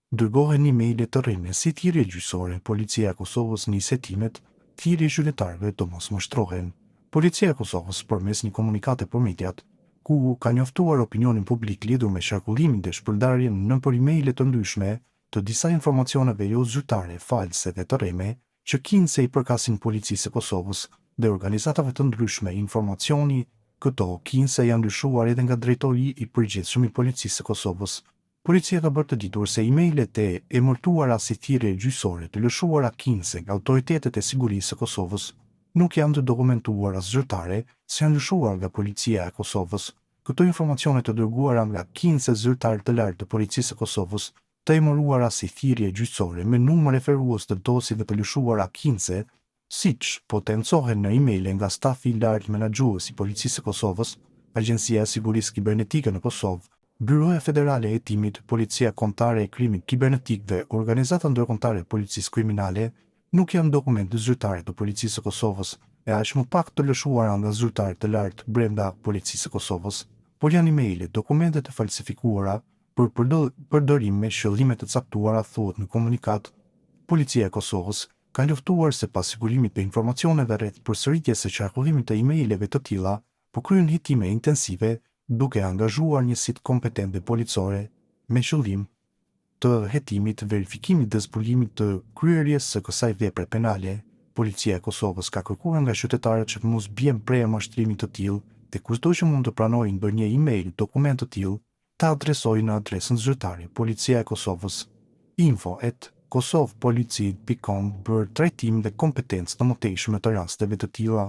Dërgohen emaile të rreme si thirrje gjyqësore, Policia e Kosovës nis hetimet, thirrje qytetarëve të mos mashtrohen. Policia e Kosovës përmes një komunikate për mediat, ku ka njoftuar opinionin publik lidhur me qarkullimin dhe shpërndarjen nëpër emaile të ndryshme të disa informacioneve jo zyrtare, false dhe të rreme, që kinse i përkasin Policisë së Kosovës dhe organizatave të ndryshme. Informacioni këto kinse janë lëshuar edhe nga drejtori i përgjithshëm i Policisë së Kosovës. Policia ka bërë të ditur se emailet e emërtuara si thirrje gjyqësore të lëshuara kinse nga autoritetet e sigurisë së Kosovës nuk janë të dokumentuara as zyrtare, se janë lëshuar nga Policia e Kosovës. Këto informacione të dërguara nga kinse zyrtar të lartë të Policisë së Kosovës, të emëruara si thirrje gjyqësore me numër referues të dosjeve të lëshuara kinse, siç potencohen në emaile nga stafi i lartë menaxhues i Policisë së Kosovës, Agjencia e Sigurisë Kibernetike në Kosovë, Byroja Federale e Hetimit, Policia Kombëtare e Krimit Kibernetik dhe Organizata Ndërkombëtare e Policisë Kriminale, nuk janë dokumente zyrtare të Policisë së Kosovës, e aq më pak të lëshuara nga zyrtarë të lartë brenda Policisë së Kosovës, por janë emaile, dokumente të falsifikuara për përdorim me shëllime të caktuara, thuhet në komunikat. Policia e Kosovës ka njoftuar se pas sigurimit të informacioneve rreth përsëritjes së qarkullimit të emaileve të tilla, po kryen hetime intensive duke angazhuar njësitë kompetente policore me qëllim të hetimit, verifikimit dhe zbulimit të kryerjes së kësaj vepre penale. Policia e Kosovës ka kërkuar nga qytetarët që të mos bien pre mashtrimit të tillë dhe kushdo që mund të pranojë ndër një email dokument të tillë, ta adresojë në adresën zyrtare Policia e Kosovës info@kosovpolici.com për trajtim dhe kompetencë të mëtejshme të rasteve të tilla.